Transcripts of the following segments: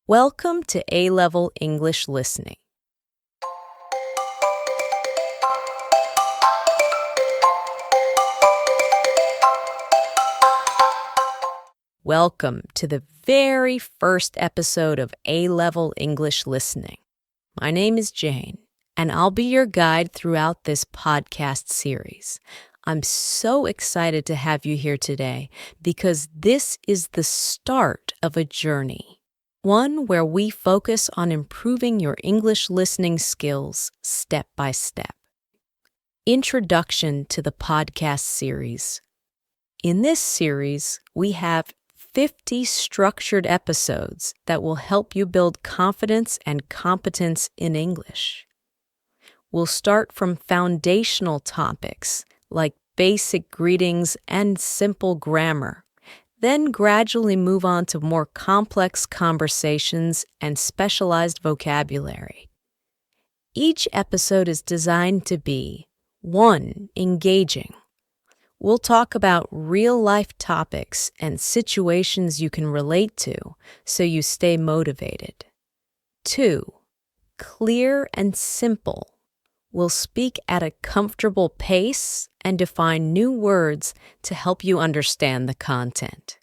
Welcome to A-Level English Listening. Welcome to the very first episode of A-Level English Listening. My name is Jane, and I'll be your guide throughout this podcast series. I'm so excited to have you here today because this is the start of a journey. One where we focus on improving your English listening skills step by step. Introduction to the podcast series. In this series, we have 50 structured episodes that will help you build confidence and competence in English. We'll start from foundational topics like basic greetings and simple grammar, then gradually move on to more complex conversations and specialized vocabulary. Each episode is designed to be 1. Engaging. We'll talk about real-life topics and situations you can relate to so you stay motivated. 2. Clear and simple. We'll speak at a comfortable pace and define new words to help you understand the content.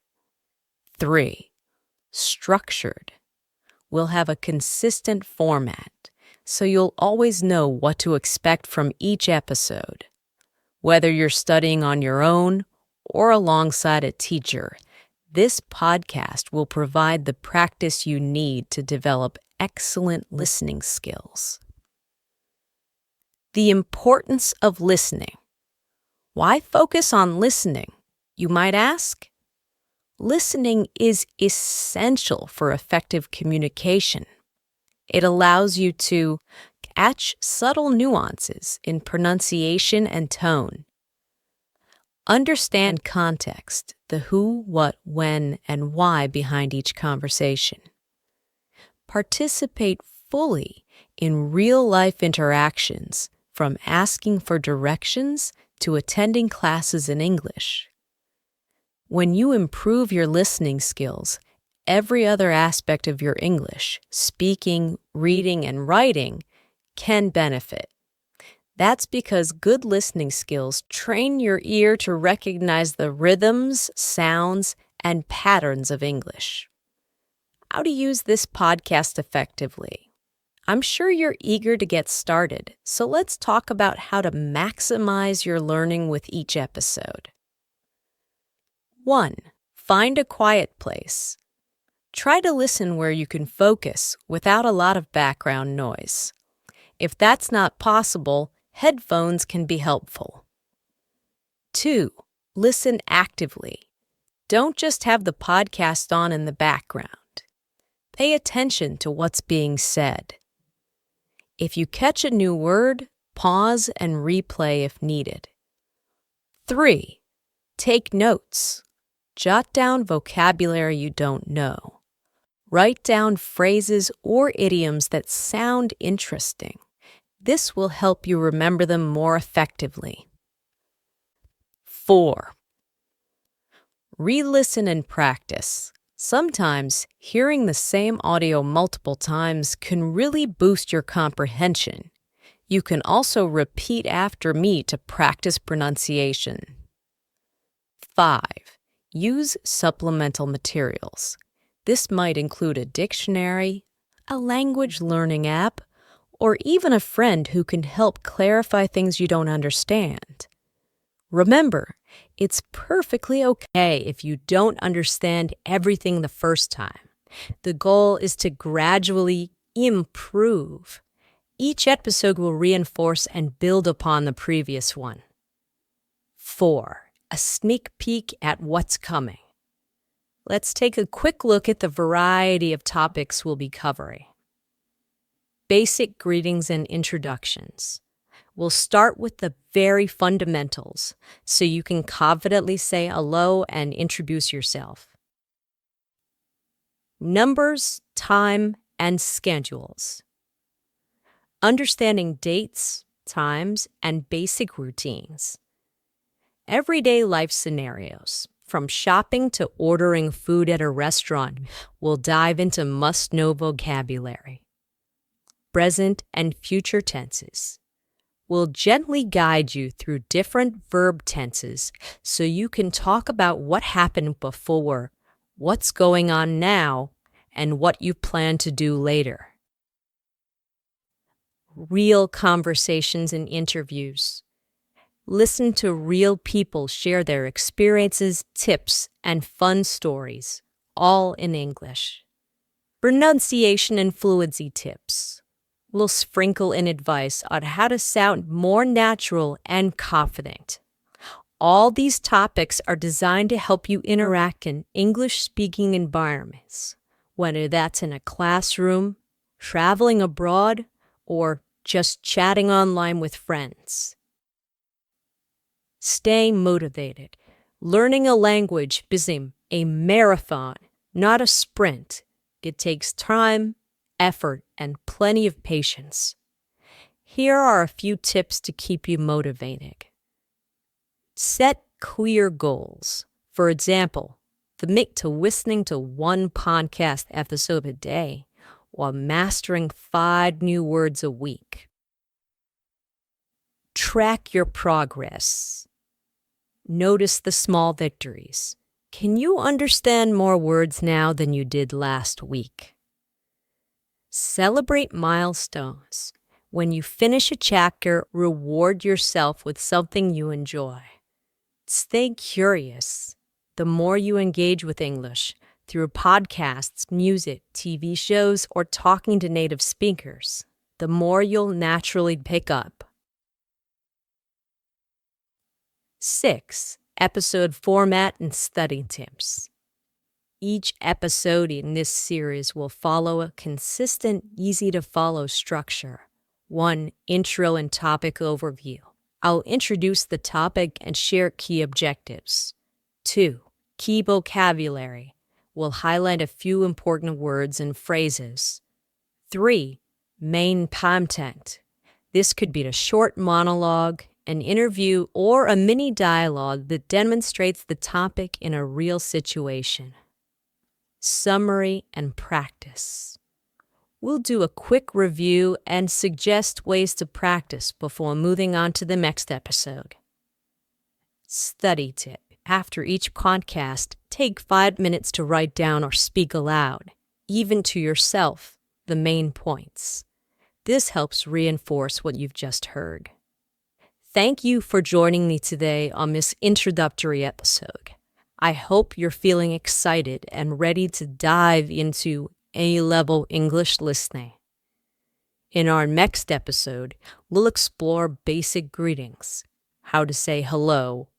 3. Structured. We'll have a consistent format, so you'll always know what to expect from each episode. Whether you're studying on your own or alongside a teacher, this podcast will provide the practice you need to develop excellent listening skills. The importance of listening. Why focus on listening, you might ask? Listening is essential for effective communication. It allows you to catch subtle nuances in pronunciation and tone. Understand context, the who, what, when, and why behind each conversation. Participate fully in real-life interactions, from asking for directions to attending classes in English. When you improve your listening skills, every other aspect of your English, speaking, reading, and writing, can benefit. That's because good listening skills train your ear to recognize the rhythms, sounds, and patterns of English. How to use this podcast effectively? I'm sure you're eager to get started, so let's talk about how to maximize your learning with each episode. 1. Find a quiet place. Try to listen where you can focus without a lot of background noise. If that's not possible, headphones can be helpful. 2. Listen actively. Don't just have the podcast on in the background. Pay attention to what's being said. If you catch a new word, pause and replay if needed. 3. Take notes. Jot down vocabulary you don't know. Write down phrases or idioms that sound interesting. This will help you remember them more effectively. 4. Re-listen and practice. Sometimes, hearing the same audio multiple times can really boost your comprehension. You can also repeat after me to practice pronunciation. 5. Use supplemental materials. This might include a dictionary, a language learning app, or even a friend who can help clarify things you don't understand. Remember, it's perfectly okay if you don't understand everything the first time. The goal is to gradually improve. Each episode will reinforce and build upon the previous one. 4. A sneak peek at what's coming. Let's take a quick look at the variety of topics we'll be covering. Basic greetings and introductions. We'll start with the very fundamentals, so you can confidently say hello and introduce yourself. Numbers, time, and schedules. Understanding dates, times, and basic routines. Everyday life scenarios. From shopping to ordering food at a restaurant, we'll dive into must-know vocabulary. Present and future tenses. We'll gently guide you through different verb tenses so you can talk about what happened before, what's going on now, and what you plan to do later. Real conversations and interviews. Listen to real people share their experiences, tips, and fun stories, all in English. Pronunciation and fluency tips. We'll sprinkle in advice on how to sound more natural and confident. All these topics are designed to help you interact in English-speaking environments, whether that's in a classroom, traveling abroad, or just chatting online with friends. Stay motivated. Learning a language is a marathon, not a sprint. It takes time, effort, and plenty of patience. Here are a few tips to keep you motivated. Set clear goals. For example, commit to listening to one podcast episode a day while mastering 5 new words a week. Track your progress. Notice the small victories. Can you understand more words now than you did last week? Celebrate milestones. When you finish a chapter, reward yourself with something you enjoy. Stay curious. The more you engage with English, through podcasts, music, TV shows, or talking to native speakers, the more you'll naturally pick up. 6. Episode format and study tips. Each episode in this series will follow a consistent, easy-to-follow structure. 1. Intro and topic overview. I'll introduce the topic and share key objectives. 2. Key vocabulary. We'll highlight a few important words and phrases. 3. Main content. This could be a short monologue, an interview, or a mini dialogue that demonstrates the topic in a real situation. Summary and practice. We'll do a quick review and suggest ways to practice before moving on to the next episode. Study tip. After each podcast, take 5 minutes to write down or speak aloud, even to yourself, the main points. This helps reinforce what you've just heard. Thank you for joining me today on this introductory episode. I hope you're feeling excited and ready to dive into A-level English listening. In our next episode, we'll explore basic greetings, how to say hello,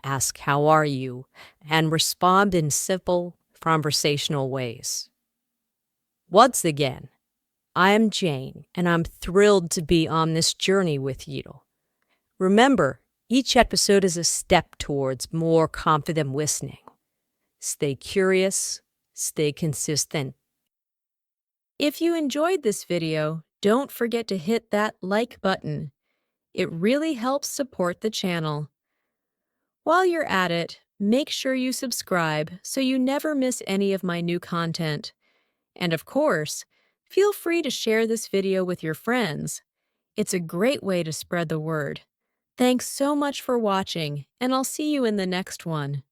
ask how are you, and respond in simple conversational ways. Once again, I am Jane, and I'm thrilled to be on this journey with you. Remember, each episode is a step towards more confident listening. Stay curious, stay consistent. If you enjoyed this video, don't forget to hit that like button. It really helps support the channel. While you're at it, make sure you subscribe so you never miss any of my new content. And of course, feel free to share this video with your friends. It's a great way to spread the word. Thanks so much for watching, and I'll see you in the next one.